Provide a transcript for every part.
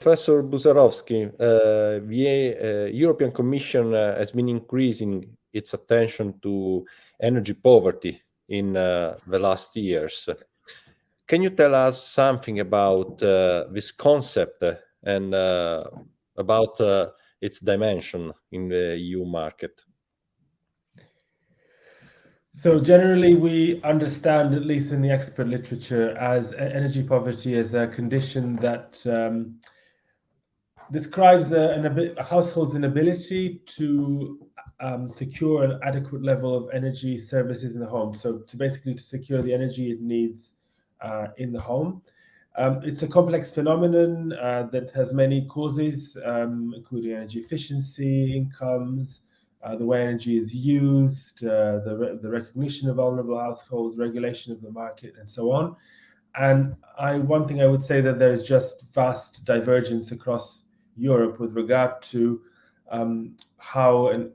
Professor Bouzarovsky, the European Commission has been increasing its attention to energy poverty in the last years. Can you tell us something about this concept and about its dimension in the EU market? So generally, we understand, at least in the expert literature, as energy poverty as a condition that describes a household's inability to secure an adequate level of energy services in the home. So to secure the energy it needs in the home. It's a complex phenomenon that has many causes, including energy efficiency, incomes, the way energy is used, the recognition of vulnerable households, regulation of the market, and so on. And one thing I would say that there is just vast divergence across Europe with regard to how and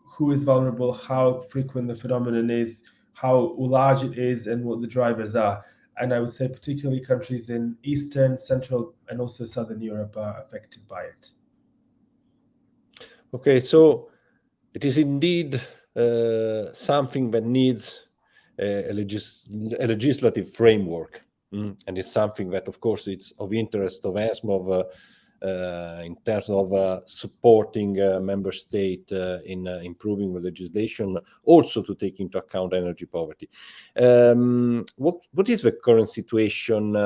who is vulnerable, how frequent the phenomenon is, how large it is, and what the drivers are. And I would say particularly countries in Eastern, Central, and also Southern Europe are affected by it. Okay, so it is indeed something that needs a legislative framework. And it's something that, of course, it's of interest of ENSMOV in terms of supporting member state in improving the legislation, also to take into account energy poverty. What is the current situation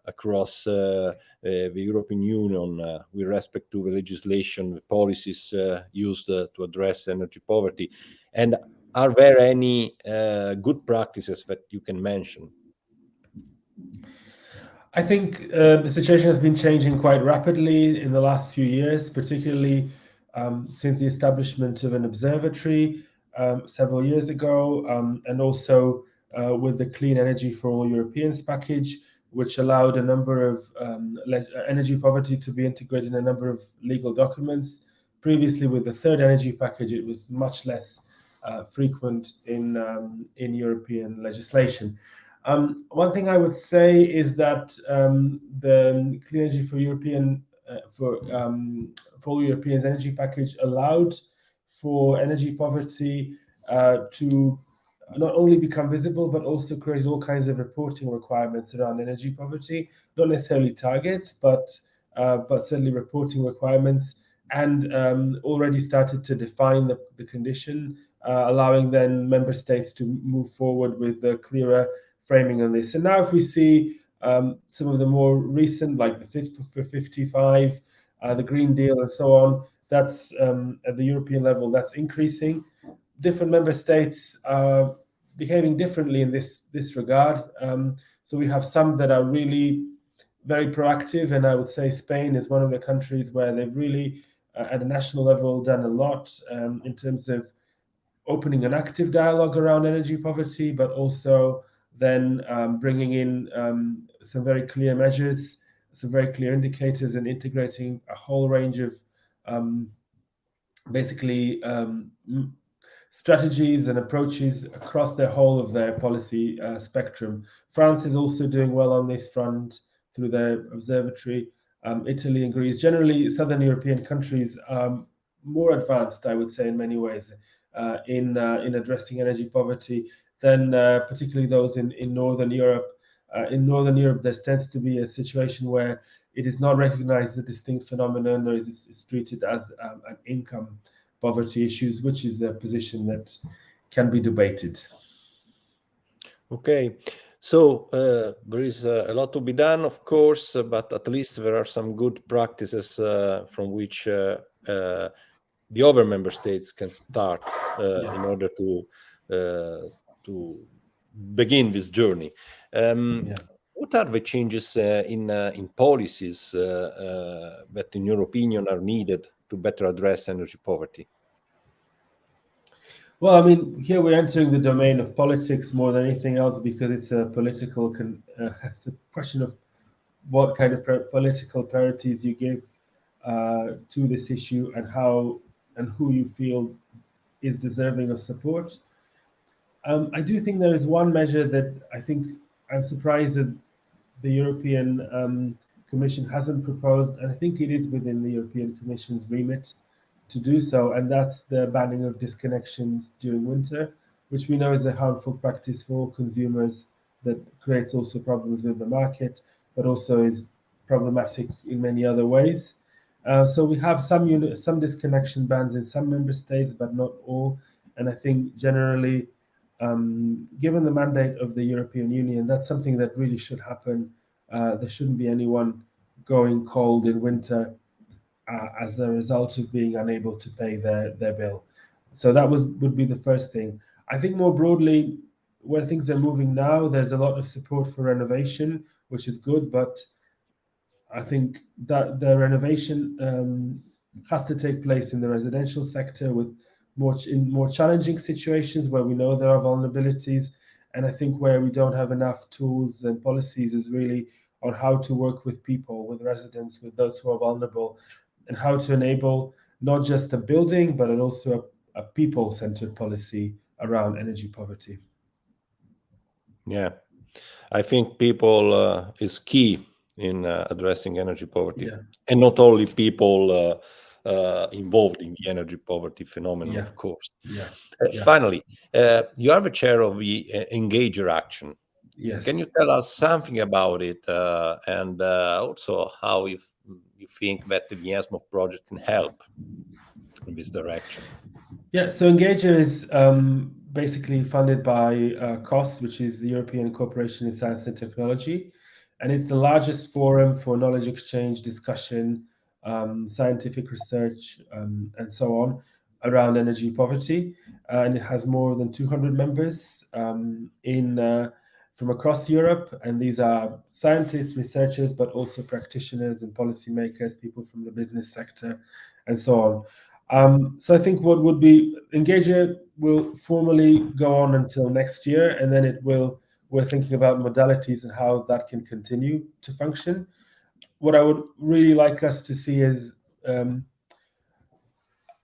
across the European Union with respect to the legislation, the policies used to address energy poverty? And are there any good practices that you can mention? I think the situation has been changing quite rapidly in the last few years, particularly since the establishment of an observatory several years ago, and also with the Clean Energy for All Europeans package, which allowed a number of energy poverty to be integrated in a number of legal documents. Previously, with the third energy package, it was much less frequent in European legislation. One thing I would say is that the Clean Energy for All Europeans energy package allowed for energy poverty to not only become visible, but also create all kinds of reporting requirements around energy poverty, not necessarily targets, but certainly reporting requirements, and already started to define the condition, allowing then member states to move forward with a clearer framing on this. And now if we see some of the more recent, like the Fit for 55, the Green Deal and so on, that's at the European level, that's increasing. Different member states are behaving differently in this regard. So we have some that are really very proactive, and I would say Spain is one of the countries where they've really, at a national level, done a lot in terms of opening an active dialogue around energy poverty, but also then bringing in some very clear measures, some very clear indicators, and integrating a whole range of strategies and approaches across the whole of their policy spectrum. France is also doing well on this front through their observatory. Italy and Greece, generally Southern European countries, are more advanced, I would say, in many ways in addressing energy poverty than particularly those in Northern Europe. In Northern Europe, there tends to be a situation where it is not recognized as a distinct phenomenon, or is treated as an income poverty issues, which is a position that can be debated. Okay, so there is a lot to be done, of course, but at least there are some good practices from which the other member states can start in order to begin this journey. What are the changes in policies that, in your opinion, are needed to better address energy poverty? Well, I mean, here we're entering the domain of politics more than anything else, because it's a political it's a question of what kind of political priorities you give to this issue, and how and who you feel is deserving of support. I do think there is one measure that I think I'm surprised that the European Commission hasn't proposed, and I think it is within the European Commission's remit to do so, and that's the banning of disconnections during winter, which we know is a harmful practice for consumers that creates also problems with the market, but also is problematic in many other ways. So we have some disconnection bans in some member states, but not all. And I think generally, given the mandate of the European Union, that's something that really should happen. There shouldn't be anyone going cold in winter as a result of being unable to pay their bill. So that would be the first thing. I think more broadly, where things are moving now, there's a lot of support for renovation, which is good, but I think that the renovation has to take place in the residential sector with more challenging situations where we know there are vulnerabilities. And I think where we don't have enough tools and policies is really on how to work with people, with residents, with those who are vulnerable, and how to enable not just a building, but also a people-centered policy around energy poverty. Yeah, I think people is key in addressing energy poverty, and not only people involved in the energy poverty phenomenon, of course. Finally, you are the chair of the Engager Action. Yes. Can you tell us something about it, and also how you think that the ENSMOV project can help in this direction? Yeah, so Engager is basically funded by COS, which is the European Cooperation in Science and Technology, and it's the largest forum for knowledge exchange, discussion, scientific research, and so on around energy poverty. And it has more than 200 members from across Europe, and these are scientists, researchers, but also practitioners and policymakers, people from the business sector, and so on. So I think what would be Engager will formally go on until next year, and then we're thinking about modalities and how that can continue to function. What I would really like us to see is a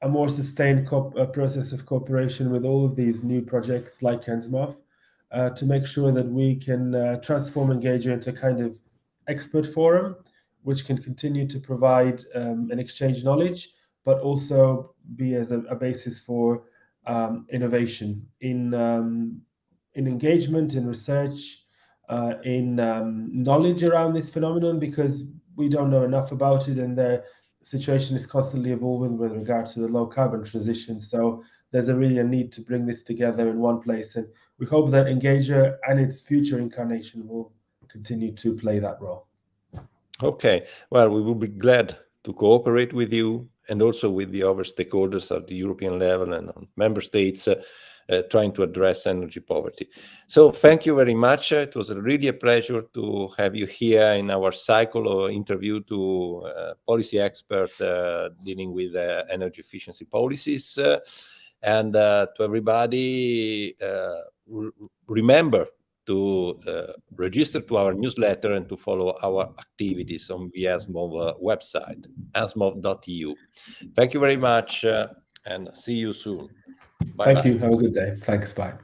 more sustained process of cooperation with all of these new projects like ENSMOV, to make sure that we can transform Engager into a kind of expert forum, which can continue to provide and exchange knowledge, but also be as a basis for innovation in engagement, in research, in knowledge around this phenomenon, because we don't know enough about it, and the situation is constantly evolving with regard to the low carbon transition. So there's really a need to bring this together in one place, and we hope that Engager and its future incarnation will continue to play that role. Okay, well, we will be glad to cooperate with you and also with the other stakeholders at the European level and on member states trying to address energy poverty. So thank you very much. It was really a pleasure to have you here in our cycle of interview to policy expert dealing with energy efficiency policies. And to everybody, remember to register to our newsletter and to follow our activities on the ENSMOV website, ensmov.eu. Thank you very much, and see you soon. Bye-bye. Thank you. Have a good day. Thanks. Bye.